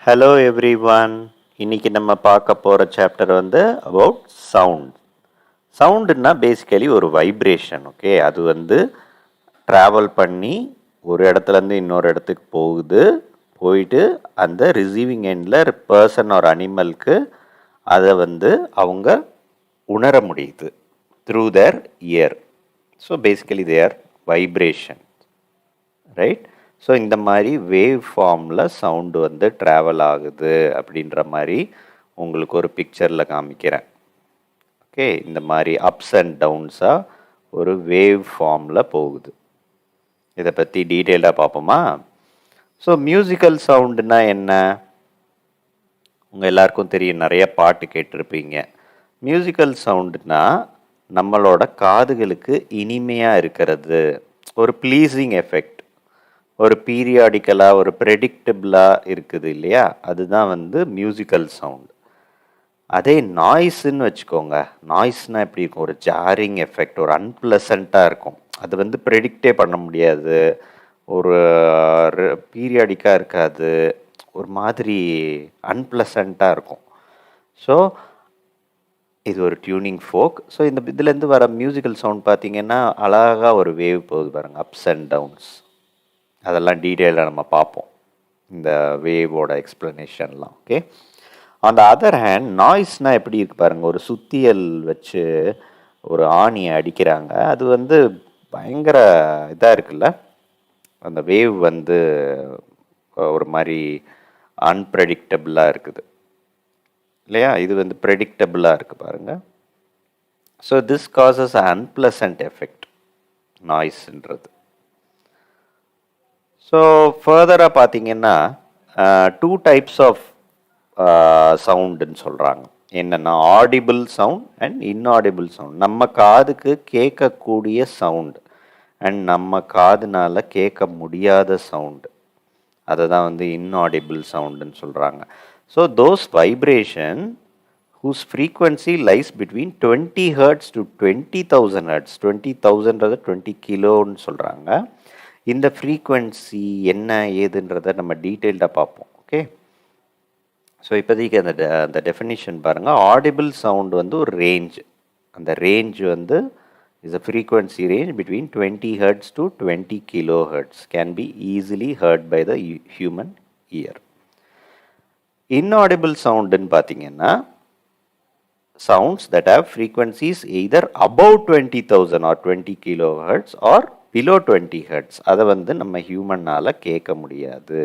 Hello everyone. இன்னைக்கு நம்ம பார்க்க போகிற சாப்டர் வந்து அபவுட் சவுண்ட். சவுண்டுன்னா பேசிக்கலி ஒரு வைப்ரேஷன். ஓகே, அது வந்து ட்ராவல் பண்ணி ஒரு இடத்துலேருந்து இன்னொரு இடத்துக்கு போயிட்டு அந்த ரிசீவிங் எண்டில் பர்சன் ஒரு அனிமலுக்கு அதை வந்து அவங்க உணர முடியுது த்ரூ தேர் இயர். ஸோ பேசிக்கலி தேர் வைப்ரேஷன், ரைட்? ஸோ இந்த மாதிரி வேவ் ஃபார்மில் சவுண்டு வந்து ட்ராவல் ஆகுது அப்படின்ற மாதிரி உங்களுக்கு ஒரு பிக்சரில் காமிக்கிறேன். ஓகே, இந்த மாதிரி அப்ஸ் அண்ட் டவுன்ஸாக ஒரு வேவ் ஃபார்மில் போகுது. இதை பற்றி டீட்டெயிலாக பார்ப்போமா? ஸோ மியூசிக்கல் சவுண்டுனா என்ன? உங்கள் எல்லாருக்கும் தெரியும், நிறைய பாட்டு கேட்டிருப்பீங்க. மியூசிக்கல் சவுண்டுனா நம்மளோட காதுகளுக்கு இனிமையாக இருக்கிறது, ஒரு ப்ளீஸிங் எஃபெக்ட், ஒரு பீரியாடிக்கலாக ஒரு ப்ரெடிக்டபிளாக இருக்குது இல்லையா? அதுதான் வந்து மியூசிக்கல் சவுண்ட். அதே நாய்ஸுன்னு வச்சுக்கோங்க. நாய்ஸ்னால் எப்படி இருக்கும்? ஒரு ஜாரிங் எஃபெக்ட், ஒரு அன்பிளசண்ட்டாக இருக்கும். அது வந்து ப்ரெடிக்டே பண்ண முடியாது, ஒரு பீரியாடிக்காக இருக்காது, ஒரு மாதிரி அன்பிளசண்ட்டாக இருக்கும். ஸோ இது ஒரு டியூனிங் ஃபோக். ஸோ இந்த இதுலேருந்து வர மியூசிக்கல் சவுண்ட் பார்த்தீங்கன்னா அழகாக ஒரு வேவ் போகுது பாருங்கள், அப்ஸ் அண்ட் டவுன்ஸ். அதெல்லாம் டீட்டெயிலாக நம்ம பார்ப்போம், இந்த வேவோட எக்ஸ்ப்ளனேஷன்லாம். Okay, on the other hand நாய்ஸ்னால் எப்படி இருக்குது பாருங்கள். ஒரு சுத்தியல் வச்சு ஒரு ஆணியை அடிக்கிறாங்க, அது வந்து பயங்கர இதாக இருக்குல்ல, அந்த வேவ் வந்து ஒரு மாதிரி அன்பிரடிக்டபிளாக இருக்குது இல்லையா? இது வந்து ப்ரெடிக்டபிளாக இருக்குது பாருங்கள். So this causes unpleasant effect, நாய்ஸ்ன்றது. ஸோ ஃபர்தராக பார்த்தீங்கன்னா டூ டைப்ஸ் ஆஃப் சவுண்டுன்னு சொல்கிறாங்க. என்னென்னா audible sound and inaudible sound. நம்ம காதுக்கு கேட்கக்கூடிய சவுண்டு அண்ட் நம்ம காதுனால் கேட்க முடியாத சவுண்டு, அதை தான் வந்து இன்ஆடிபிள் சவுண்டுன்னு சொல்கிறாங்க. So those vibration whose frequency lies between 20 Hz to 20,000 Hz. 20,000 20 கிலோன்னு சொல்கிறாங்க. இந்த ஃப்ரீக்வன்சி என்ன ஏதுன்றதை நம்ம டீட்டெயில்டாக பார்ப்போம். ஓகே, ஸோ இப்போதைக்கு அந்த டெஃபினிஷன் பாருங்கள். ஆடிபிள் சவுண்ட் வந்து ஒரு ரேஞ்ச். அந்த ரேஞ்ச் வந்து is a frequency range between 20 Hz to 20 kHz can be easily heard by the human ear. Inaudible சவுண்டுன்னு பார்த்தீங்கன்னா sounds that have frequencies either above 20,000 or 20 kHz or below 20 Hz. அதை வந்து நம்ம ஹியூமனால் கேட்க முடியாது.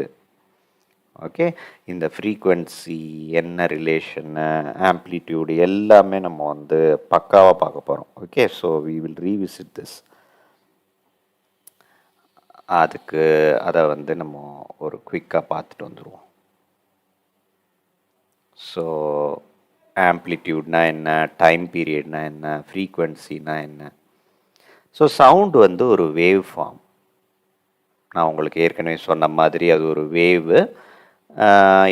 ஓகே, இந்த ஃப்ரீக்வன்சி என்ன ரிலேஷனு, ஆம்ப்ளிடியூடு எல்லாமே நம்ம வந்து பக்காவாக பார்க்க போகிறோம். Okay, so we will revisit this. அதுக்கு அதை வந்து நம்ம ஒரு குவிக்காக பார்த்துட்டு வந்துடுவோம். ஸோ ஆம்ப்ளிடியூட்னா என்ன, டைம் பீரியட்னா என்ன, ஃப்ரீக்வன்சினா என்ன? ஸோ சவுண்டு வந்து ஒரு வேவ் ஃபார்ம். நான் உங்களுக்கு ஏற்கனவே சொன்ன மாதிரி அது ஒரு வேவு.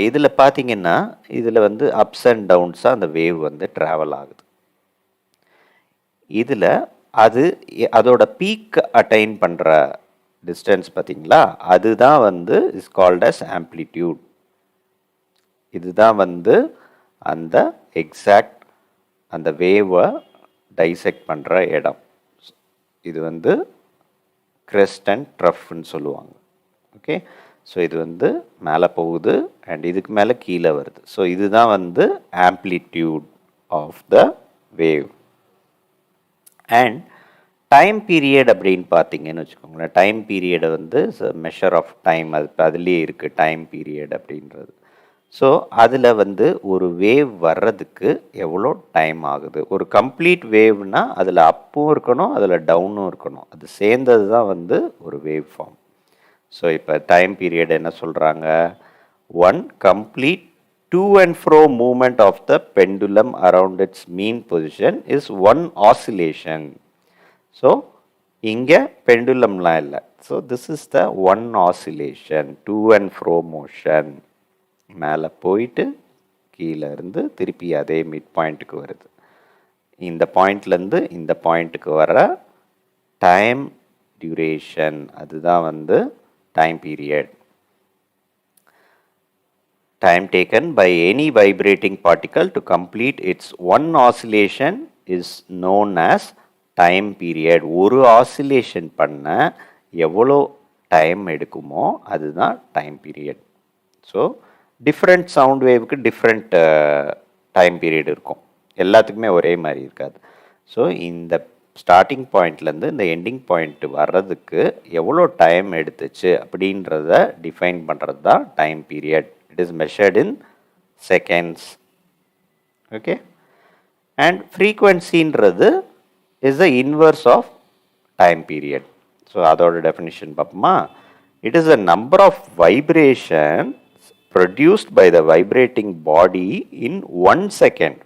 இதில் பார்த்தீங்கன்னா இதில் வந்து அப்ஸ் அண்ட் டவுன்ஸாக அந்த வேவ் வந்து ட்ராவல் ஆகுது. இதில் அதோட பீக் அட்டைன் பண்ணுற டிஸ்டன்ஸ் பார்த்தீங்களா, அதுதான் வந்து இஸ் கால்ட் அஸ் ஆம்ப்ளிடியூட். இதுதான் வந்து அந்த எக்ஸாக்ட் அந்த வேவை டைசெக்ட் பண்ணுற இடம். இது வந்து கிரெஸ்ட் அண்ட் ட்ரஃப்னு சொல்லுவாங்க. ஓகே, ஸோ இது வந்து மேலே போகுது அண்ட் இதுக்கு மேலே கீழே வருது. ஸோ இதுதான் வந்து amplitude of the wave. And time period அப்படின்னு பார்த்தீங்கன்னு வச்சுக்கோங்களேன். டைம் பீரியடை வந்து மெஷர் ஆஃப் டைம், அதுலேயே இருக்குது டைம் பீரியட் அப்படின்றது. ஸோ அதில் வந்து ஒரு வேவ் வர்றதுக்கு எவ்வளோ டைம் ஆகுது. ஒரு கம்ப்ளீட் வேவ்னால் அதில் அப்பும் இருக்கணும், அதில் டவுனும் இருக்கணும். அது சேர்ந்தது தான் வந்து ஒரு வேவ் ஃபார்ம். ஸோ இப்போ டைம் பீரியட் என்ன சொல்கிறாங்க? One complete to and fro movement of the pendulum around its mean position is one oscillation. So இங்கே பெண்டுலம்லாம் இல்லை. So this is the one oscillation, to and fro motion. மேலே போயிட்டு கீழே இருந்து திருப்பி அதே மிட் பாயிண்ட்டுக்கு வருது. இந்த பாயிண்ட்லேருந்து இந்த பாயிண்ட்டுக்கு வர டைம் டியூரேஷன், அதுதான் வந்து time period. time taken by any vibrating particle to complete its one oscillation is known as time period. ஒரு oscillation பண்ண எவ்வளோ டைம் எடுக்குமோ அதுதான் time period. So different sound வேவுக்கு டிஃப்ரெண்ட் டைம் பீரியட் இருக்கும், எல்லாத்துக்குமே ஒரே மாதிரி இருக்காது. ஸோ இந்த ஸ்டார்டிங் பாயிண்ட்லேருந்து இந்த எண்டிங் பாயிண்ட் வர்றதுக்கு எவ்வளோ டைம் எடுத்துச்சு அப்படின்றத டிஃபைன் பண்ணுறது தான் time period. It is measured in seconds. Okay, and ஃப்ரீக்வன்சின்றது is the inverse of time period. So அதோட டெஃபினிஷன் பார்ப்போமா? It is the number of vibration produced by the vibrating body in 1 second.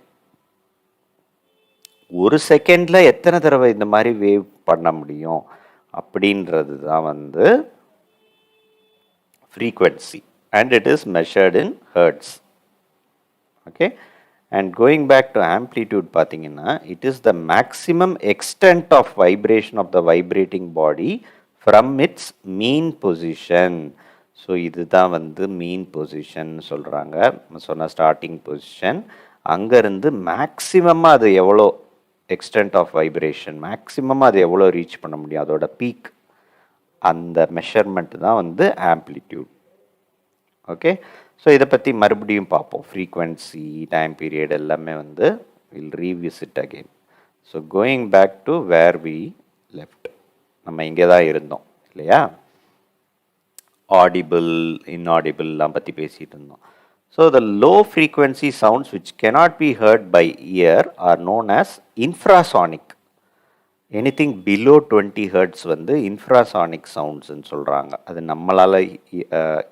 ஒரு செகண்ட்ல எத்தனை தடவை இந்த மாதிரி வேவ் பண்ண முடியும் அப்படின்றது தான் வந்து frequency, and it is measured in hertz. Okay, and going back to amplitude பார்த்தீங்கன்னா, it is the maximum extent of vibration of the vibrating body from its mean position. So இதுதான் வந்து மீன் பொசிஷன் சொல்கிறாங்க. சொன்ன ஸ்டார்டிங் பொசிஷன் அங்கேருந்து மேக்ஸிமமாக அது எவ்வளோ extent of vibration, மேக்ஸிமமாக அது எவ்வளோ ரீச் பண்ண முடியும், அதோட பீக், அந்த மெஷர்மெண்ட் தான் வந்து ஆம்ப்ளிடியூட். ஓகே, ஸோ இதை பற்றி மறுபடியும் பார்ப்போம். ஃப்ரீக்வன்சி, டைம் பீரியட் எல்லாமே வந்து will revisit again. So going back to where we left, நம்ம இங்கே தான் இருந்தோம் இல்லையா? ஆடிபிள், இன்ஆடிபிள்லாம் பற்றி பேசிகிட்டு இருந்தோம். So the low frequency sounds which cannot be heard by ear are known as infrasonic. Anything below 20 hertz வந்து இன்ஃப்ராசானிக் சவுண்ட்ஸ்ன்னு சொல்கிறாங்க. அது நம்மளால்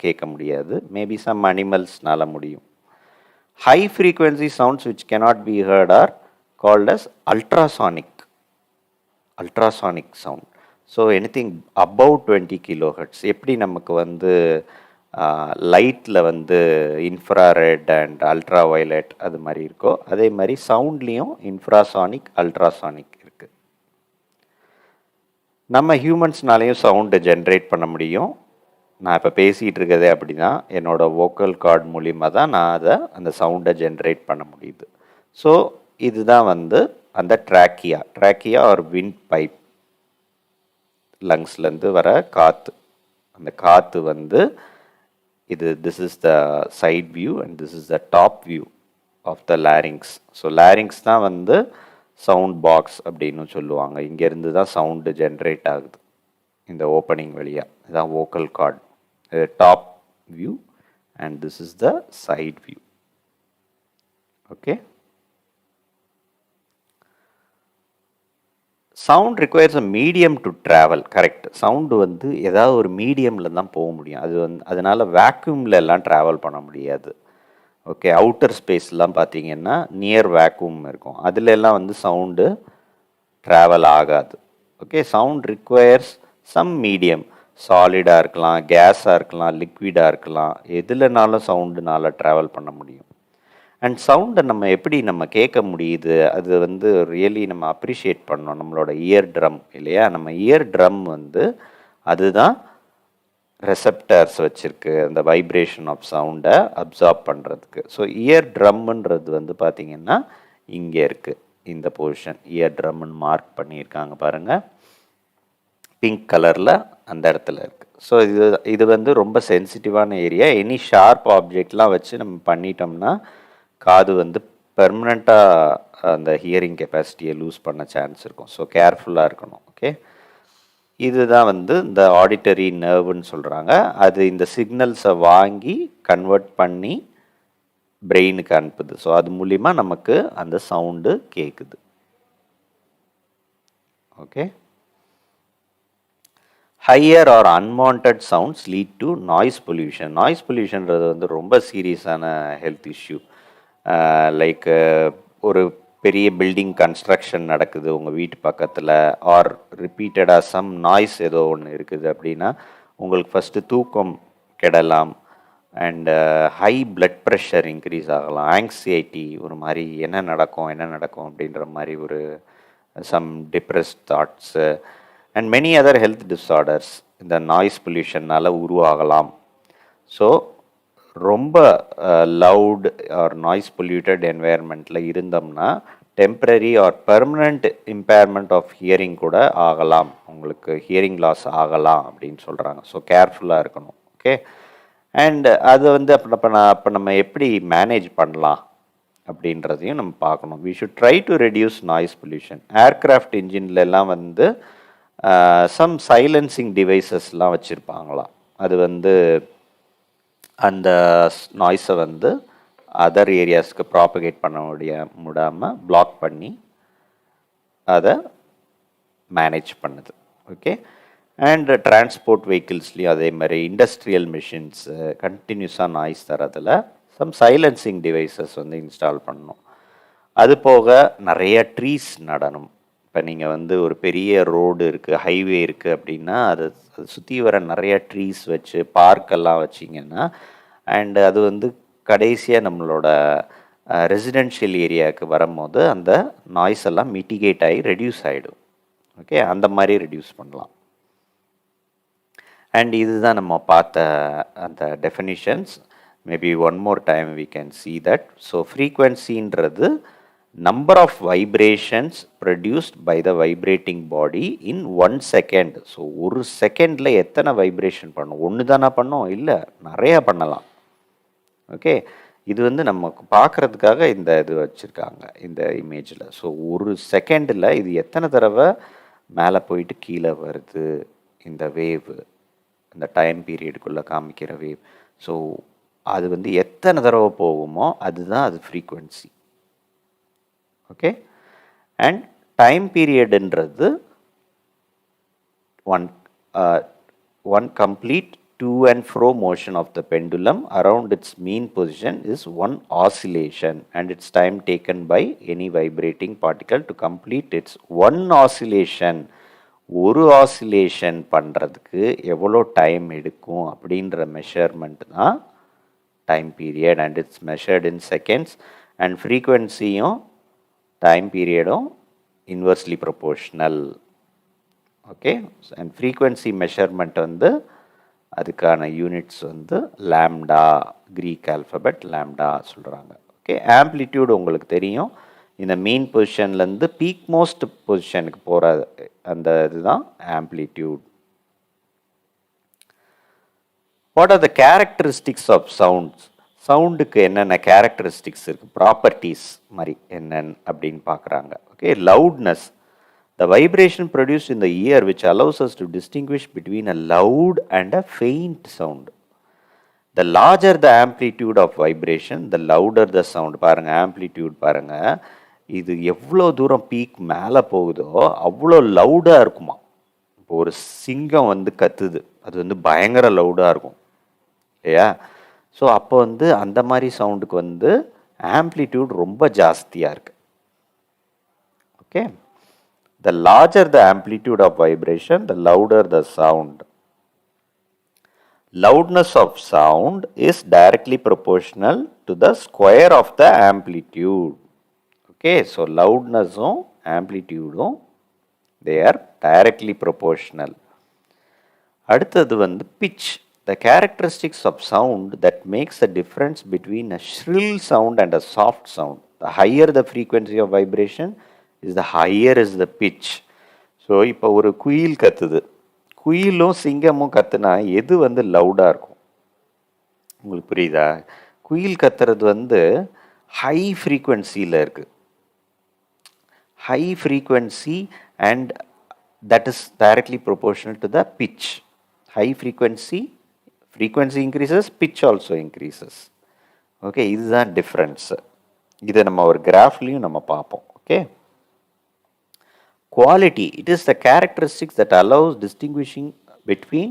கேட்க முடியாது, மேபி சம் அனிமல்ஸ்னால முடியும். High frequency sounds which cannot be heard are called as ultrasonic sound. So anything above 20 kilohertz. எப்படி நமக்கு வந்து லைட்டில் வந்து இன்ஃப்ராரெட் அண்ட் அல்ட்ரா வயலட் அது மாதிரி இருக்கோ, அதே மாதிரி சவுண்ட்லேயும் இன்ஃப்ராசானிக், அல்ட்ராசானிக் இருக்குது. நம்ம ஹியூமன்ஸ்னாலேயும் சவுண்டு ஜென்ரேட் பண்ண முடியும். நான் இப்போ பேசிகிட்டு இருக்கிறதே அப்படின்னா என்னோடய வோக்கல் கார்டு மூலிமா தான் நான் அந்த சவுண்டை ஜென்ரேட் பண்ண முடியுது. ஸோ இதுதான் வந்து அந்த ட்ராக்கியா ஆர் விண்ட் பைப், லங்ஸ்லேருந்து வர காற்று. அந்த காற்று வந்து this is the side view and this is the top view of the larynx. So larynx தான் வந்து சவுண்ட் பாக்ஸ் அப்படின்னு சொல்லுவாங்க. இங்கேருந்து தான் சவுண்டு ஜென்ரேட் ஆகுது இந்த ஓப்பனிங் வழியாக. இதுதான் வோக்கல் கார்டு. இது top view and this is the side view. Okay, sound requires a medium to travel. Correct, sound வந்து ஏதாவது ஒரு மீடியமில் தான் போக முடியும். அது வந்து அதனால் வேக்யூமில் எல்லாம் ட்ராவல் பண்ண முடியாது. ஓகே, அவுட்டர் ஸ்பேஸ்லாம் பார்த்தீங்கன்னா நியர் வேக்யூம் இருக்கும், அதில் எல்லாம் வந்து சவுண்டு ட்ராவல் ஆகாது. Okay, sound requires some medium, சாலிடாக இருக்கலாம், கேஸாக இருக்கலாம், லிக்விடாக இருக்கலாம், எதுலனாலும் சவுண்டுனால் ட்ராவல் பண்ண முடியும். அண்ட் சவுண்டை நம்ம கேட்க முடியுது, அது வந்து ரியலி நம்ம அப்ரிஷியேட் பண்ணோம். நம்மளோட இயர் ட்ரம் இல்லையா, நம்ம இயர் ட்ரம் வந்து அதுதான் ரெசப்டர்ஸ் வச்சுருக்கு அந்த வைப்ரேஷன் ஆஃப் சவுண்டை அப்சார்ப் பண்ணுறதுக்கு. ஸோ இயர் ட்ரம்ன்றது வந்து பார்த்திங்கன்னா இங்கே இருக்குது, இந்த பொசிஷன் இயர் ட்ரம்னு மார்க் பண்ணியிருக்காங்க பாருங்கள், பிங்க் கலரில் அந்த இடத்துல இருக்குது. ஸோ இது வந்து ரொம்ப சென்சிட்டிவான ஏரியா. எனி ஷார்ப் ஆப்ஜெக்ட்லாம் வச்சு நம்ம பண்ணிட்டோம்னா காது வந்து பெர்மனண்ட்டாக அந்த ஹியரிங் கெப்பாசிட்டியை லூஸ் பண்ண சான்ஸ் இருக்கும். ஸோ கேர்ஃபுல்லாக இருக்கணும். ஓகே, இதுதான் வந்து இந்த ஆடிட்டரி நர்வுன்னு சொல்கிறாங்க. அது இந்த சிக்னல்ஸை வாங்கி கன்வெர்ட் பண்ணி பிரெயினுக்கு அனுப்புது. ஸோ அது மூலிமா நமக்கு அந்த சவுண்டு கேட்குது. Okay, higher or unwanted sounds lead to noise pollution. Noise பொல்யூஷன்றது வந்து ரொம்ப சீரியஸான ஹெல்த் இஷ்யூ. லைக் ஒரு பெரிய பில்டிங் கன்ஸ்ட்ரக்ஷன் நடக்குது உங்கள் வீட்டு பக்கத்தில், ஆர் ரிப்பீட்டடாக சம் நாய்ஸ் ஏதோ ஒன்று இருக்குது அப்படின்னா உங்களுக்கு ஃபஸ்ட்டு தூக்கம் கெடலாம், and high blood pressure increase ஆகலாம், ஆங்ஸைட்டி, ஒரு மாதிரி என்ன நடக்கும் அப்படின்ற மாதிரி ஒரு some depressed thoughts, and many other health disorders இந்த நாய்ஸ் பொல்யூஷனால் உருவாகலாம். ஸோ ரொம்ப லவுட் ஆர் நாய்ஸ் பொல்யூட்டட் என்வாயர்மெண்ட்டில் இருந்தோம்னா temporary or permanent impairment of hearing கூட ஆகலாம், உங்களுக்கு ஹியரிங் லாஸ் ஆகலாம் அப்படின்னு சொல்கிறாங்க. ஸோ கேர்ஃபுல்லாக இருக்கணும். ஓகே, அண்ட் அது வந்து அப்போ நம்ம எப்படி மேனேஜ் பண்ணலாம் அப்படின்றதையும் நம்ம பார்க்கணும். We should try to reduce noise pollution. Aircraft இன்ஜின்லலாம் வந்து சம் சைலன்சிங் டிவைசஸ்லாம் வச்சுருப்பாங்களாம். அது வந்து அந்த நாய்ஸை வந்து அதர் ஏரியாஸ்க்கு ப்ராப்பகேட் பண்ண முடியாமல் பிளாக் பண்ணி அதை மேனேஜ் பண்ணுது. ஓகே, அண்ட் டிரான்ஸ்போர்ட் வெஹிக்கிள்ஸ்லேயும் அதே மாதிரி இண்டஸ்ட்ரியல் மிஷின்ஸு கண்டினியூஸாக நாய்ஸ் தரதில் சம் சைலன்சிங் டிவைசஸ் வந்து இன்ஸ்டால் பண்ணணும். அது போக நிறைய ட்ரீஸ் நடணும். இப்போ நீங்கள் வந்து ஒரு பெரிய ரோடு இருக்குது, ஹைவே இருக்குது அப்படின்னா அது சுற்றி வர நிறைய ட்ரீஸ் வச்சு பார்க்கெல்லாம் வச்சிங்கன்னா, அண்டு அது வந்து கடைசியாக நம்மளோட ரெசிடென்ஷியல் ஏரியாவுக்கு வரும்போது அந்த நாய்ஸ் எல்லாம் மிட்டிகேட் ஆகி ரெடியூஸ் ஆகிடும். ஓகே, அந்த மாதிரி ரெடியூஸ் பண்ணலாம். அண்ட் இதுதான் நம்ம பார்த்த அந்த டெஃபினிஷன்ஸ். Maybe one more time we can see that. So ஃப்ரீக்வன்சின்றது number of vibrations produced by the vibrating body in 1 second. So ஒரு செகண்டில் எத்தனை வைப்ரேஷன் பண்ணும்? ஒன்று தானே பண்ணோம்? இல்லை, நிறையா பண்ணலாம். ஓகே, இது வந்து நமக்கு பார்க்குறதுக்காக இந்த இது வச்சுருக்காங்க இந்த இமேஜில். ஸோ ஒரு செகண்டில் இது எத்தனை தடவை மேலே போயிட்டு கீழே வருது, இந்த வேவ், இந்த டைம் பீரியடுக்குள்ளே காமிக்கிற வேவ். ஸோ அது வந்து எத்தனை தடவை போகுமோ அதுதான் அது ஃப்ரீக்வன்சி. ஓகே, அண்ட் டைம் பீரியடுன்றது one complete to and fro motion of the pendulum around its mean position is one oscillation, and its time taken by any vibrating particle to complete its one oscillation. ஒரு oscillation பண்ணுறதுக்கு எவ்வளோ time எடுக்கும் அப்படின்ற measurement தான் time period, and it's measured in seconds. And ஃப்ரீக்வன்சியும் time பீரியடும் inversely proportional. Okay, and frequency measurement வந்து அதுக்கான யூனிட்ஸ் வந்து லாம்டா, க்ரீக் ஆல்ஃபபெட் லாம்டா சொல்கிறாங்க. ஓகே, ஆம்ப்ளிடியூட் உங்களுக்கு தெரியும், இந்த மீன் பொசிஷன்லேருந்து பீக் மோஸ்ட் பொசிஷனுக்கு போகிற அந்த இதுதான் amplitude. What are the characteristics of sounds? சவுண்டுக்கு என்னென்ன கேரக்டரிஸ்டிக்ஸ் இருக்குது, ப்ராப்பர்ட்டிஸ் மாதிரி என்னென்னு அப்படின்னு பார்க்குறாங்க. Okay, loudness. The vibration produced in the ear which allows us to distinguish between a loud and a faint sound. The larger the amplitude of vibration, the louder the sound. பாருங்க, amplitude பாருங்க, இது எவ்வளோ தூரம் peak மேலே போகுதோ அவ்வளோ லவுடாக இருக்குமா. இப்போ ஒரு சிங்கம் வந்து கத்துது, அது வந்து பயங்கர லவுடாக இருக்கும் இல்லையா? ஸோ அப்போ வந்து அந்த மாதிரி சவுண்டுக்கு வந்து ஆம்ப்ளிடியூட் ரொம்ப ஜாஸ்தியாக இருக்குது. Okay, the larger the amplitude of vibration, the louder the sound. Loudness of sound is directly proportional to the square of the amplitude. Okay, so loudness and amplitude, they are directly proportional. அடுத்தது வந்து pitch. The characteristics of sound that makes the difference between a shrill sound and a soft sound. The higher the frequency of vibration is the higher is the pitch. So இப்போ ஒரு குயில் கத்துது, குயிலும் சிங்கமும் கத்துனா எது வந்து லவுடாக இருக்கும்? உங்களுக்கு புரியுதா? குயில் கத்துறது வந்து ஹை ஃப்ரீக்குவென்சியில் இருக்குது, high frequency, and that is directly proportional to the pitch. High frequency increases, pitch also increases. Okay, இதுதான் டிஃப்ரென்ஸு. இதை நம்ம ஒரு கிராஃப்லேயும் நம்ம பார்ப்போம். Okay, quality, it is the characteristics that allows distinguishing between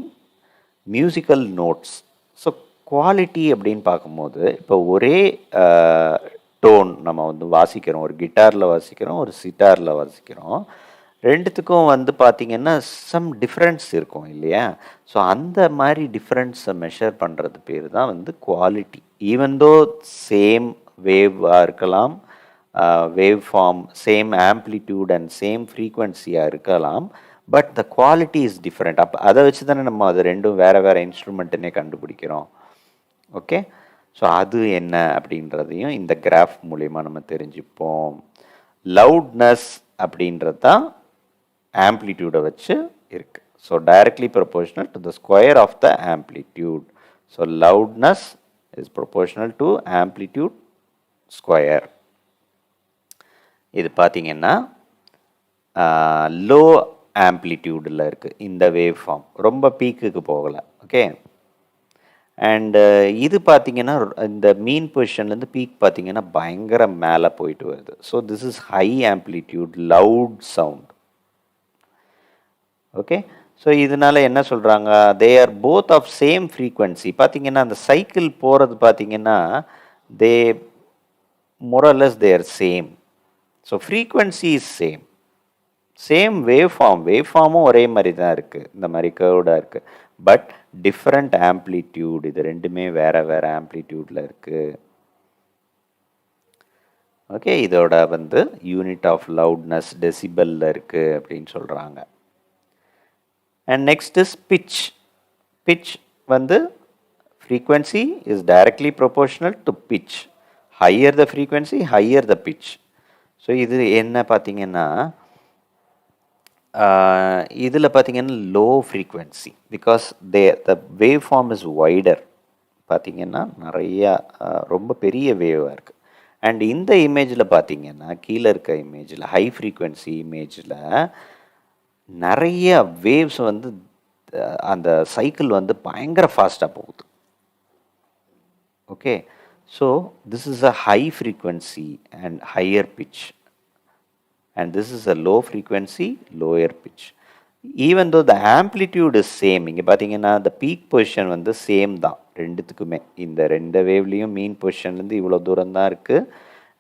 musical notes. So quality அப்படின்னு பார்க்கும்போது இப்போ ஒரே டோன் நம்ம வந்து வாசிக்கிறோம், ஒரு கிட்டாரில் வாசிக்கிறோம், ஒரு சிட்டாரில் வாசிக்கிறோம், ரெண்டுத்துக்கும் வந்து பார்த்திங்கன்னா சம் டிஃப்ரென்ஸ் இருக்கும் இல்லையா? ஸோ அந்த மாதிரி டிஃப்ரென்ஸை மெஷர் பண்ணுறது பேர் தான் வந்து குவாலிட்டி. ஈவன் தோ சேம் வேவாக இருக்கலாம், wave form same amplitude and same ஃப்ரீக்வன்சியாக இருக்கலாம், but the quality is different. அப்போ அதை வச்சு தானே நம்ம அது ரெண்டும் வேறு வேறு இன்ஸ்ட்ருமெண்ட்டுன்னே கண்டுபிடிக்கிறோம். ஓகே, ஸோ அது என்ன அப்படின்றதையும் இந்த கிராஃப் மூலயமா நம்ம தெரிஞ்சுப்போம். லவுட்னஸ் அப்படின்றது தான் ஆம்ப்ளிடியூடை வச்சு இருக்கு. So directly proportional to the square of the amplitude. So loudness is proportional to amplitude square. இது பார்த்தீங்கன்னா லோ ஆம்ப்ளிடியூடில் இருக்குது இந்த வேவ் ஃபார்ம், ரொம்ப பீக்குக்கு போகலை. ஓகே, அண்டு இது பார்த்தீங்கன்னா இந்த மீன் பொசிஷன்லேருந்து பீக் பார்த்தீங்கன்னா பயங்கர மேலே போயிட்டு வருது. So this is high amplitude loud sound. Okay, so இதனால என்ன சொல்கிறாங்க, they are both of same frequency. பார்த்தீங்கன்னா அந்த சைக்கிள் போகிறது பார்த்தீங்கன்னா தே மொரலஸ் they are same. So frequency is same, same wave ஃபார்மும் ஒரே மாதிரி தான் இருக்குது, இந்த மாதிரி கர்வ்டாக இருக்குது. பட் டிஃப்ரெண்ட் ஆம்ப்ளிடியூட், இது ரெண்டுமே வேறு வேறு ஆம்ப்ளிடியூடில் இருக்குது. ஓகே, இதோட யூனிட் ஆஃப் லவுட்னஸ் டெசிபலில் இருக்குது அப்படின்னு சொல்கிறாங்க. And next is pitch. Pitch frequency is directly proportional to pitch. Higher the frequency higher the pitch. So இது என்ன பார்த்தீங்கன்னா இதில் பார்த்தீங்கன்னா low frequency because the wave form is wider. பார்த்தீங்கன்னா நிறையா ரொம்ப பெரிய வேவாக இருக்குது. அண்ட் இந்த இமேஜில் பார்த்தீங்கன்னா கீழே இருக்க இமேஜில் ஹை ஃப்ரீக்வன்சி இமேஜில் நிறைய வேவ்ஸ் அந்த சைக்கிள் பயங்கர ஃபாஸ்ட்டாக போகுது. Okay, so this is a high frequency and higher pitch. And this is a low frequency, lower pitch. Even though the amplitude is same, இங்கே பார்த்தீங்கன்னா the peak position சேம் தான் ரெண்டுத்துக்குமே. இந்த ரெண்டு வேவ்லேயும் மீன் பொசிஷன்லேருந்து இவ்வளோ தூரம் தான் இருக்குது,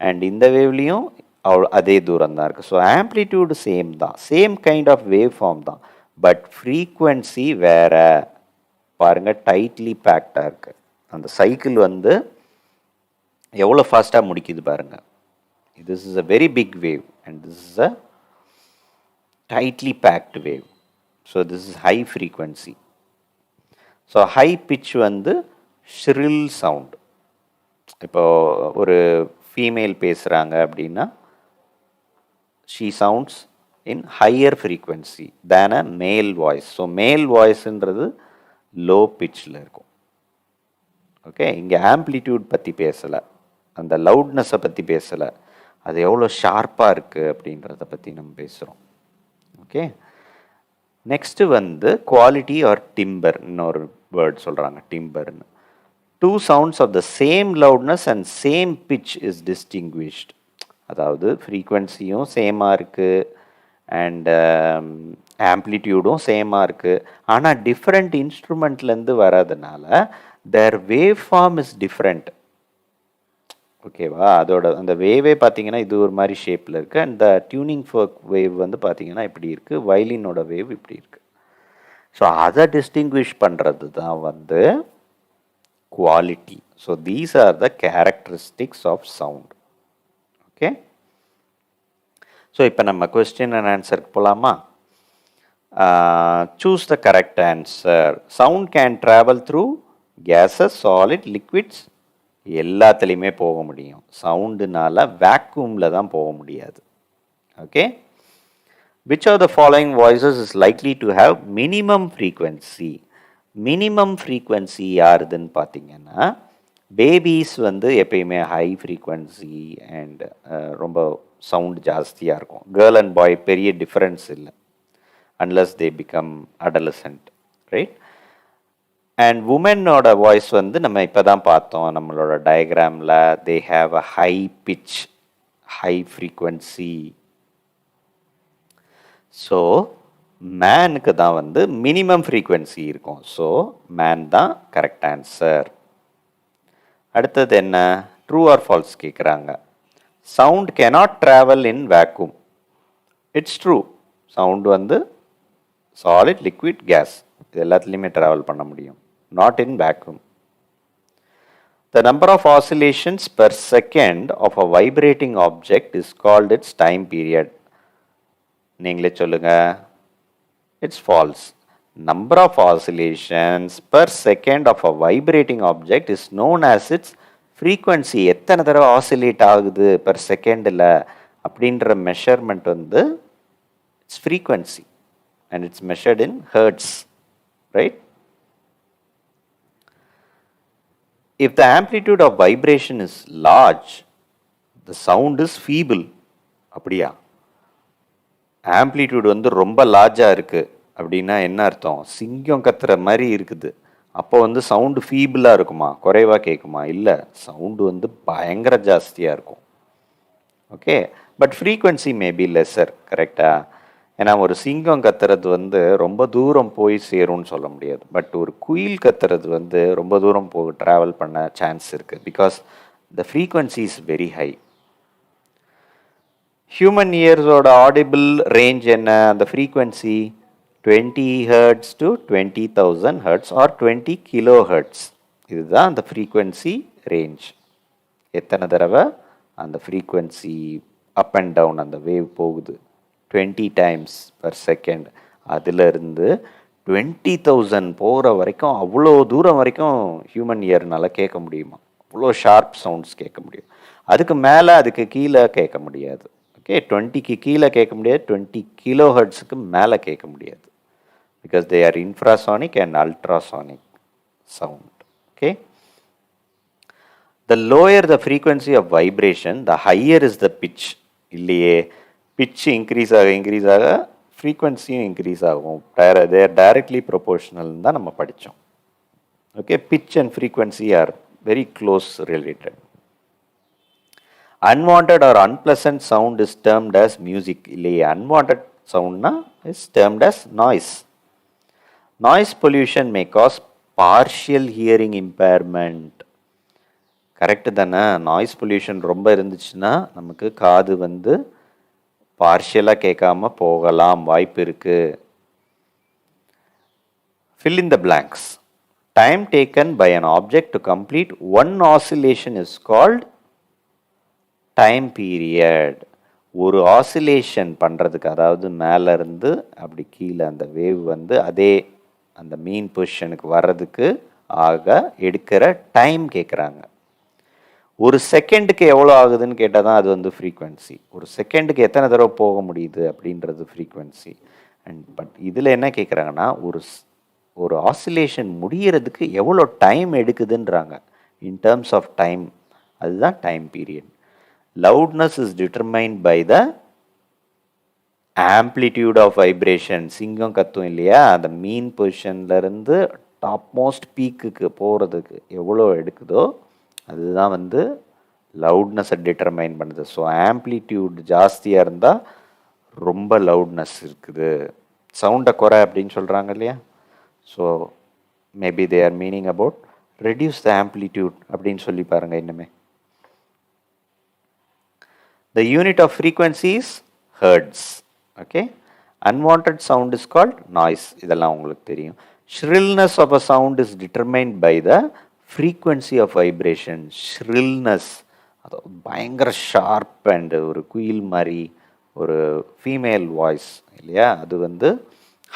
அண்ட் இந்த வேவ்லேயும் அதே தூரம் தான் இருக்குது. ஸோ ஆம்ப்ளிடியூடு சேம் தான், same kind of wave form தான், பட் ஃப்ரீக்வன்சி வேறு. பாருங்கள், டைட்லி பேக்டாக இருக்குது. அந்த சைக்கிள் எவ்வளோ ஃபாஸ்ட்டாக முடிக்குது பாருங்கள். This is a very big wave and this is a tightly packed wave. So this is high frequency. So high pitch shrill sound. இப்போ ஒரு ஃபீமேல் பேசுகிறாங்க அப்படின்னா she sounds in higher frequency than a male voice. So male voiceன்றது low pitchல இருக்கும். Okay, இங்கே amplitude பற்றி பேசலை, அந்த லவுட்னஸை பற்றி பேசலை, அது எவ்வளோ ஷார்ப்பாக இருக்குது அப்படின்றத பற்றி நம்ம பேசுகிறோம். Okay, next quality or timbre, இன்னொரு வேர்ட் சொல்கிறாங்க டிம்பர்னு. Two sounds of the same loudness and same pitch is distinguished. அதாவது ஃப்ரீக்வன்சியும் சேமாக இருக்குது அண்ட் ஆம்ப்ளிடியூடும் சேமாக இருக்குது, ஆனால் டிஃப்ரெண்ட் இன்ஸ்ட்ருமெண்ட்லேருந்து வர்றதுனால தேர் வேவ் ஃபார்ம் இஸ் டிஃப்ரெண்ட். ஓகேவா, அதோட அந்த வேவே பார்த்தீங்கன்னா இது ஒரு மாதிரி ஷேப்பில் இருக்குது, and the tuning folk wave பார்த்தீங்கன்னா இப்படி இருக்குது, வயலினோட வேவ் இப்படி இருக்குது. ஸோ அதை டிஸ்டிங்விஷ் பண்ணுறது தான் quality. So these are the characteristics of sound. Okay, so இப்போ நம்ம கொஸ்டின் அண்ட் ஆன்சருக்கு போகலாமா? Choose the correct answer. Sound can travel through gases, solid, liquids, எல்லாத்துலேயுமே போக முடியும். சவுண்டுனால வேக்யூமில் தான் போக முடியாது. Okay, which are the following voices is likely to have minimum frequency? Minimum frequency யாருதுன்னு பார்த்தீங்கன்னா பேபிஸ் எப்பயுமே ஹை ஃப்ரீக்வன்சி அண்ட் ரொம்ப சவுண்டு ஜாஸ்தியாக இருக்கும். கேர்ள் அண்ட் பாய் பெரிய டிஃப்ரென்ஸ் இல்லை unless they become adolescent, right? And உமனோட வாய்ஸ் நம்ம இப்போ தான் பார்த்தோம் நம்மளோட டயக்ராமில், they have a high pitch, high frequency. So மேனுக்கு தான் மினிமம் ஃப்ரீக்வன்சி இருக்கும். ஸோ மேன் தான் கரெக்ட் ஆன்சர். அடுத்தது என்ன, ட்ரூ ஆர் ஃபால்ஸ் கேட்குறாங்க. Sound cannot travel in vacuum. It's true. Sound solid, liquid, gas இது எல்லாத்துலேயுமே ட்ராவல் பண்ண முடியும், not in vacuum. The number of oscillations per second of a vibrating object is called its time period. நீங்களே சொல்லுங்க. It's false. number of oscillations per second of a vibrating object is known as its frequency. எத்தனை தடவை oscillate ஆகுது per secondல அப்படின்ற measurement வந்து its frequency and it's measured in hertz, right? If the amplitude of vibration is large, the sound is feeble. அப்படியா? Amplitude வந்து ரொம்ப லார்ஜாக இருக்குது அப்படின்னா என்ன அர்த்தம்? சிங்கம் கத்துற மாதிரி இருக்குது. அப்போ வந்து சவுண்டு ஃபீபிளாக இருக்குமா, குறைவாக கேட்குமா? இல்லை, சவுண்டு வந்து பயங்கர ஜாஸ்தியாக இருக்கும். Okay, but frequency maybe lesser. கரெக்டா? ஏன்னா ஒரு சிங்கம் கத்துறது வந்து ரொம்ப தூரம் போய் சேரும்னு சொல்ல முடியாது. பட் ஒரு குயில் கத்துறது வந்து ரொம்ப தூரம் ட்ராவல் பண்ண சான்ஸ் இருக்குது. Because the frequency is very high. Human இயர்ஸோட ஆடிபிள் ரேஞ்ச் என்ன? அந்த frequency 20 Hz to 20,000 Hz or 20 kHz. இதுதான் அந்த ஃப்ரீக்வன்சி ரேஞ்ச். எத்தனை தடவை அந்த ஃப்ரீக்வன்சி அப் அண்ட் டவுன் அந்த வேவ் போகுது? 20 times per second. அதிலிருந்து 20,000 போகிற வரைக்கும், அவ்வளோ தூரம் வரைக்கும் ஹியூமன் இயர்னால் கேட்க முடியுமா? அவ்வளோ ஷார்ப் சவுண்ட்ஸ் கேட்க முடியும். அதுக்கு மேலே அதுக்கு கீழே கேட்க முடியாது. ஓகே, 20க்கு கீழே கேட்க முடியாது, 20 kHz மேலே கேட்க முடியாது. Because they are infrasonic and ultrasonic sound. Okay, the lower the frequency of vibration the higher is the pitch. இல்லையே, பிச் இன்க்ரீஸ் ஆக ஃப்ரீக்வன்சியும் இன்க்ரீஸ் ஆகும். தே ஆர் டைரக்ட்லி ப்ரொபோர்ஷனல்னு தான் நம்ம படித்தோம். Okay, pitch and frequency are very close related. Unwanted or unpleasant sound is termed as music. இல்லையே, unwanted soundனா is termed as noise. Noise pollution may cause partial hearing impairment. Correct தானே? Noise pollution ரொம்ப இருந்துச்சுன்னா நமக்கு காது வந்து பார்ஷியலாக கேட்காம போகலாம், வாய்ப்பு இருக்கு. Fill in the blanks. Time taken by an object to complete one oscillation is called time period. ஒரு ஆசிலேஷன் பண்ணுறதுக்கு, அதாவது மேலேருந்து அப்படி கீழே அந்த வேவ் வந்து அதே அந்த மீன் பொசிஷனுக்கு வர்றதுக்கு ஆக எடுக்கிற டைம் கேட்குறாங்க. ஒரு செகண்டுக்கு எவ்வளோ ஆகுதுன்னு கேட்டால் தான் அது வந்து ஃப்ரீக்வன்சி. ஒரு செகண்டுக்கு எத்தனை தடவை போக முடியுது அப்படின்றது ஃப்ரீக்வன்சி. அண்ட் பட் இதில் என்ன கேட்குறாங்கன்னா, ஒரு ஆசிலேஷன் முடிகிறதுக்கு எவ்வளோ டைம் எடுக்குதுன்றாங்க. இன் டேர்ம்ஸ் ஆஃப் டைம், அதுதான் time period. Loudness is determined by the amplitude of vibration. சிங்கம் கத்தும் இல்லையா, அந்த மீன் பொசிஷன்லேருந்து டாப் மோஸ்ட் பீக்குக்கு போகிறதுக்கு எவ்வளோ எடுக்குதோ அதுதான் வந்து லவுட்னஸை டிட்டர்மைன் பண்ணுது. ஸோ ஆம்ப்ளிடியூட் ஜாஸ்தியாக இருந்தால் ரொம்ப லவுட்னஸ் இருக்குது, சவுண்டை குறை அப்படின்னு சொல்கிறாங்க இல்லையா. So maybe they are meaning about reduce the amplitude அப்படின்னு சொல்லி பாருங்கள். இன்னுமே the unit of frequency is hertz. Okay, unwanted sound is called noise. இதெல்லாம் உங்களுக்கு தெரியும். Shrillness of a sound is determined by the frequency of vibration. Shrillness, அது பயங்கர sharp and ஒரு குயில் மாதிரி ஒரு ஃபீமேல் வாய்ஸ் இல்லையா, அது வந்து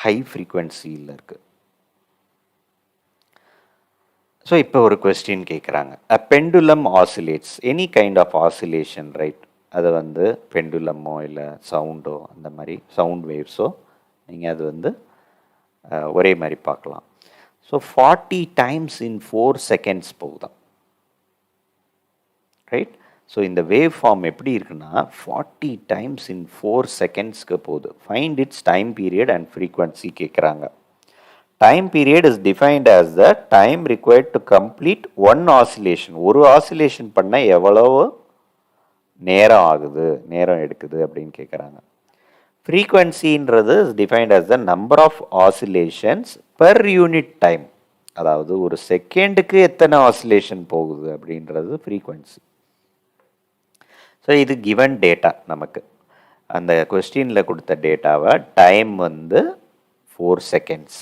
ஹை ஃப்ரீக்வன்சியில் இருக்குது. ஸோ இப்போ ஒரு கொஸ்டின் கேட்குறாங்க. a pendulum oscillates any kind of oscillation, right? அதை வந்து பெண்டுலமோ இல்லை சவுண்டோ, அந்த மாதிரி சவுண்ட் வேவ்ஸோ நீங்கள் அது வந்து ஒரே மாதிரி பார்க்கலாம். ஸோ 40 times in 4 seconds போகுதான், ரைட்? ஸோ இந்த வேவ் ஃபார்ம் எப்படி இருக்குன்னா 40 times in 4 secondsக்கு போகுது. Find its time period and frequency கேட்குறாங்க. Time period is defined as the time required to complete one oscillation. ஒரு ஆசிலேஷன் பண்ண எவ்வளவு நேரம் ஆகுது, நேரம் எடுக்குது அப்படின்னு கேட்குறாங்க. ஃப்ரீக்வன்சின்றது is defined as the number of oscillations per unit time. அதாவது ஒரு செகண்டுக்கு எத்தனை ஆசிலேஷன் போகுது அப்படின்றது ஃப்ரீக்வன்சி. ஸோ இது கிவன் டேட்டா. நமக்கு அந்த கொஸ்டினில் கொடுத்த டேட்டாவை டைம் வந்து 4 seconds,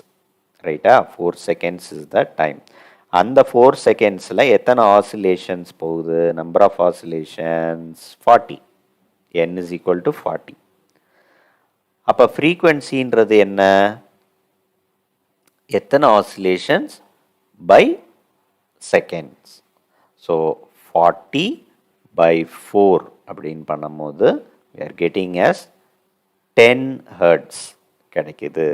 ரைட்டா? 4 seconds இஸ் த டைம். அந்த 4 secondsல எத்தனை ஆசிலேஷன்ஸ் போகுது? Number of oscillations 40. n is equal to 40. அப்போ ஃப்ரீக்வன்சின்றது என்ன? எத்தனை oscillations by seconds. So 40 by 4 அப்படின்னு பண்ணும்போது we are getting as 10 hertz கிடைக்குது.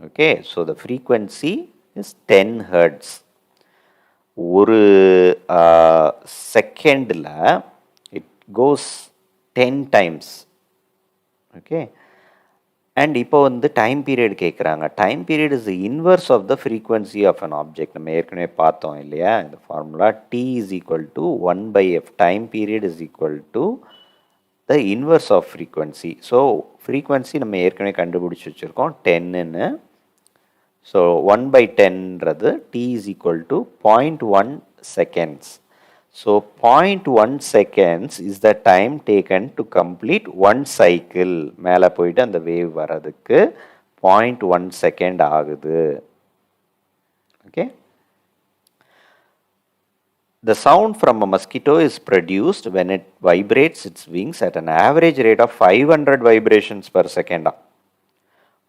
Okay, so the frequency is 10 hertz. ஒரு செகண்டில் it goes 10 times. Okay, and இப்போ வந்து டைம் பீரியட் கேட்குறாங்க. Time period is the inverse of the frequency of an object. நம்ம ஏற்கனவே பார்த்தோம் இல்லையா இந்த formula. T is equal to 1/f. Time period is equal to the inverse of frequency. So frequency நம்ம ஏற்கனவே கண்டுபிடிச்சி வச்சுருக்கோம் 10ன்னு. ஸோ 1/10ன்றது T is equal to 0.1 seconds. So 0.1 seconds is the time taken to complete one cycle. மேலே போயிட்டு அந்த wave வர்றதுக்கு 0.1 second ஆகுது. Okay. The sound from a mosquito is produced when it vibrates its wings at an average rate of 500 vibrations per second.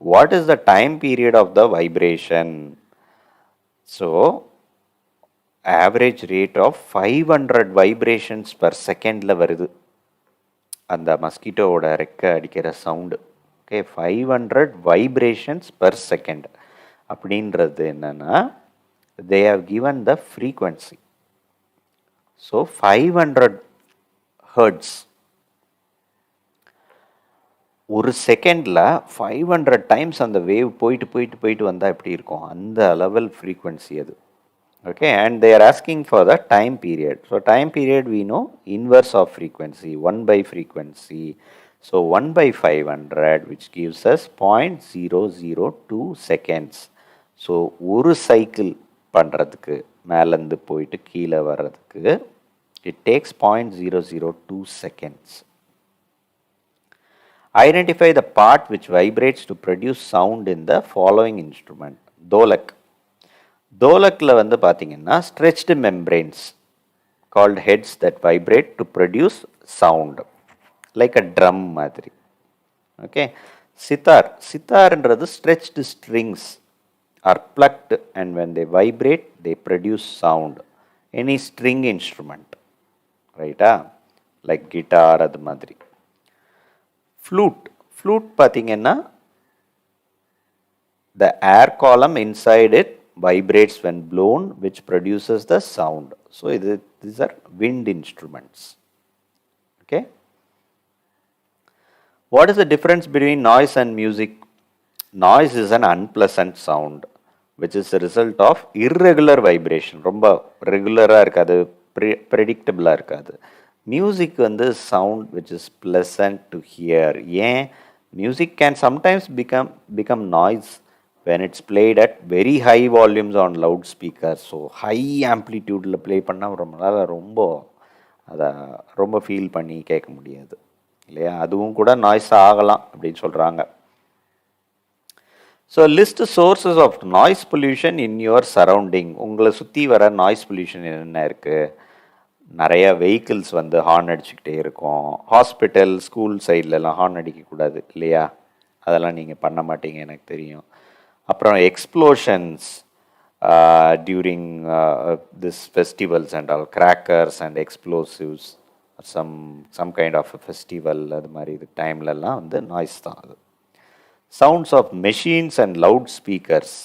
What is the time period of the vibration? So average rate of 500 vibrations per செகண்டில் வருது அந்த மஸ்கிட்டோவோட ரெக்கை அடிக்கிற sound. Okay, 500 vibrations per second அப்படின்றது என்னென்னா they have given the frequency. So 500 hertz ஒரு செகண்டில் 500 times அந்த வேவ் போயிட்டு போயிட்டு போயிட்டு வந்தால் எப்படி இருக்கும், அந்த லெவல் ஃப்ரீக்வன்சி அது. Okay, and they are asking for the time period. So time period we know inverse of frequency, 1 by frequency. So 1 by 500 which gives us 0.002 seconds. So ஒரு சைக்கிள் பண்ணுறதுக்கு மேலேருந்து போயிட்டு கீழே வர்றதுக்கு it takes 0.002 seconds. Identify the part which vibrates to produce sound in the following instrument. தோலக். தோலக்கில் வந்து பார்த்தீங்கன்னா stretched membranes called heads that vibrate to produce sound like a drum மாதிரி. ஓகே, சித்தார். சித்தார்ன்றது stretched strings are plucked and when they vibrate they produce sound. Any string instrument, ரைட்டா, like guitar அது மாதிரி. Flute. Flute பார்த்தீங்கன்னா the air column inside it vibrates when blown, which produces the sound. So these are wind instruments. Okay, what is the difference between noise and music? Noise is an unpleasant sound which is a result of irregular vibration. ரொம்ப ரெகுலராக இருக்காது, ப்ரெடிக்டபிளாக இருக்காது. Music வந்து sound which is pleasant to hear. ஏன்? music can sometimes become noise when it's played at very high volumes on loudspeakers. So high ஆம்ப்ளிடியூடில் play பண்ணால் நம்மளால் அதை ரொம்ப ஃபீல் பண்ணி கேட்க முடியாது இல்லையா, அதுவும் கூட நாய்ஸ் ஆகலாம் அப்படின்னு சொல்கிறாங்க. So list sources of noise pollution in your surrounding. உங்களை சுற்றி வர நாய்ஸ் பொல்யூஷன் என்னென்ன இருக்குது? நிறைய வெஹிக்கிள்ஸ் வந்து ஹார்ன் அடிச்சுக்கிட்டே இருக்கும். ஹாஸ்பிட்டல், ஸ்கூல் சைட்லலாம் ஹார்ன் அடிக்கக்கூடாது இல்லையா, அதெல்லாம் நீங்கள் பண்ண மாட்டீங்க எனக்கு தெரியும். அப்புறம் explosions during this festivals and all, crackers and explosives, some kind of festival அது மாதிரி இது டைம்லலாம் வந்து நாய்ஸ் தான் அது. Sounds of machines and loud speakers,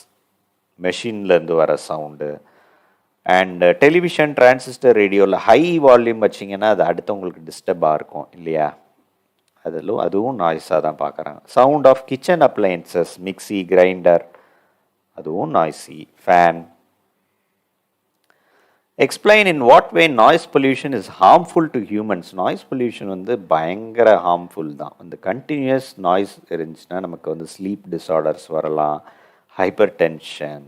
மெஷின்லேருந்து வர சவுண்டு. அண்ட் டெலிவிஷன், டிரான்சிஸ்டர், ரேடியோவில் ஹை வால்யூம் வச்சிங்கன்னா அது அடுத்தவங்களுக்கு டிஸ்டர்பாக இருக்கும் இல்லையா, அதுவும் நாய்ஸாக தான் பார்க்குறாங்க. Sound of kitchen appliances, mixie, grinder, அதுவும் noisy. Fan. Explain in what way noise pollution is harmful to humans. Noise pollution வந்து பயங்கர ஹார்ம்ஃபுல் தான். வந்து கண்டினியூஸ் நாய்ஸ் இருந்துச்சுன்னா நமக்கு வந்து ஸ்லீப் டிஸார்டர்ஸ் வரலாம், hypertension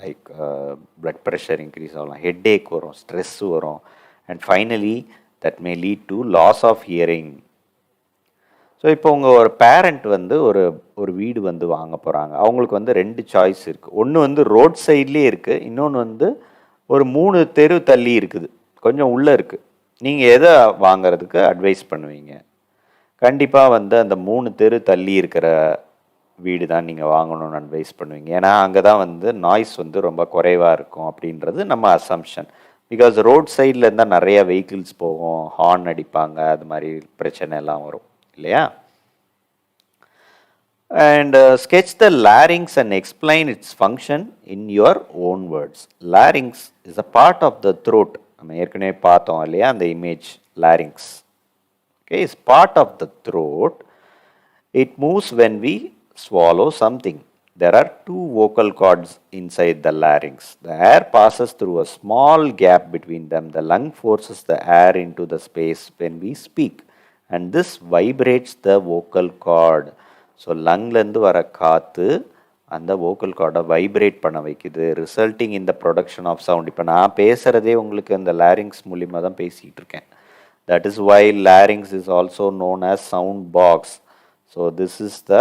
like blood pressure increase ஆகலாம், ஹெட்ஏக் வரும், ஸ்ட்ரெஸ் வரும், and finally that may lead to loss of hearing. So இப்போ உங்கள் ஒரு பேரண்ட் வந்து ஒரு வீடு வந்து வாங்க போகிறாங்க. அவங்களுக்கு வந்து 2 சாய்ஸ் இருக்குது. ஒன்று வந்து ரோட் சைட்லேயே இருக்குது, இன்னொன்று வந்து ஒரு 3 தெரு தள்ளி இருக்குது, கொஞ்சம் உள்ளே இருக்குது. நீங்கள் எதை வாங்கிறதுக்கு அட்வைஸ் பண்ணுவீங்க? கண்டிப்பாக வந்து அந்த 3 தெரு தள்ளி இருக்கிற வீடு தான் நீங்கள் வாங்கணும்னு அட்வைஸ் பண்ணுவீங்க. ஏன்னா அங்கே தான் வந்து நாய்ஸ் வந்து ரொம்ப குறைவாக இருக்கும் அப்படின்றது நம்ம அசம்ஷன். பிகாஸ் ரோட் சைடில் இருந்தால் நிறைய வெஹிக்கிள்ஸ் போகும், ஹார்ன் அடிப்பாங்க, அது மாதிரி பிரச்சனை எல்லாம் வரும் இல்லையா? And sketch the larynx and explain its function in your own words. Larynx is a part of the throat. நம்ம ஏற்கனவே பார்த்தோம் இல்லையா அந்த image larynx. Okay, is part of the throat. It moves when we swallow something. There are two vocal cords inside the larynx. The air passes through a small gap between them. The lung forces the air into the space when we speak, and this vibrates the vocal cord. So லங்லேருந்து வர காற்று அந்த vocal கார்டை vibrate பண்ண வைக்குது, resulting in the production of sound. இப்போ நான் பேசுகிறதே உங்களுக்கு அந்த லாரிங்ஸ் மூலிமா தான் பேசிகிட்டு இருக்கேன். That is why larynx is also known as sound box. So this is the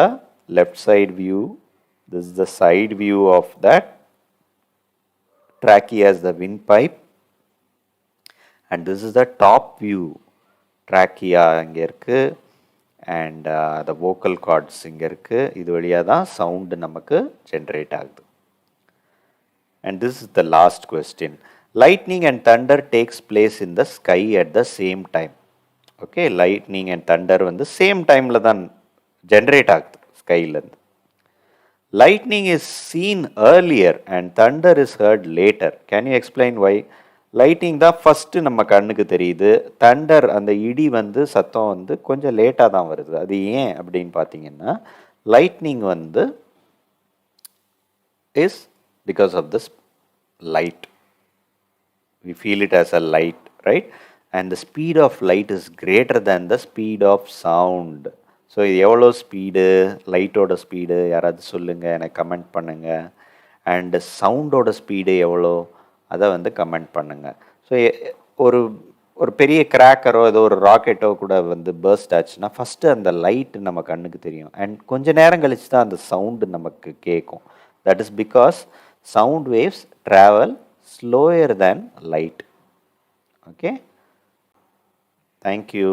left side view, this is the side view of that trachea as the windpipe, and this is the top view. Trachea இங்கே இருக்குது and the vocal cards இங்கே இருக்குது. இது வழியாக தான் sound நமக்கு generate ஆகுது. And this is the last question. Lightning and thunder takes place in the sky at the same time. Okay, lightning and thunder வந்து சேம் டைமில் தான் ஜென்ரேட் ஆகுது ஸ்கைலேருந்து. Lightning is seen earlier and thunder is heard later. Can you explain why? Lighting தான் first நம்ம கண்ணுக்கு தெரியுது, Thunder அந்த இடி வந்து சத்தம் வந்து கொஞ்சம் லேட்டாக தான் வருது. அது ஏன் அப்படின்னு பார்த்தீங்கன்னா, லைட்னிங் வந்து is because of this light. We feel it as a light, right? And the speed of light is greater than the speed of sound. So இது எவ்வளோ ஸ்பீடு, லைட்டோட ஸ்பீடு யாராவது சொல்லுங்கள், எனக்கு கமெண்ட் பண்ணுங்கள். அண்டு சவுண்டோட ஸ்பீடு எவ்வளோ, அதை வந்து கமெண்ட் பண்ணுங்கள். ஸோ ஒரு ஒரு பெரிய கிராக்கரோ ஏதோ ஒரு ராக்கெட்டோ கூட வந்து பர்ஸ்ட் ஆச்சுன்னா ஃபஸ்ட்டு அந்த லைட்டு நம்ம கண்ணுக்கு தெரியும், அண்ட் கொஞ்ச நேரம் கழிச்சு தான் அந்த சவுண்டு நமக்கு கேட்கும். That is because sound waves travel slower than light. Okay, thank you.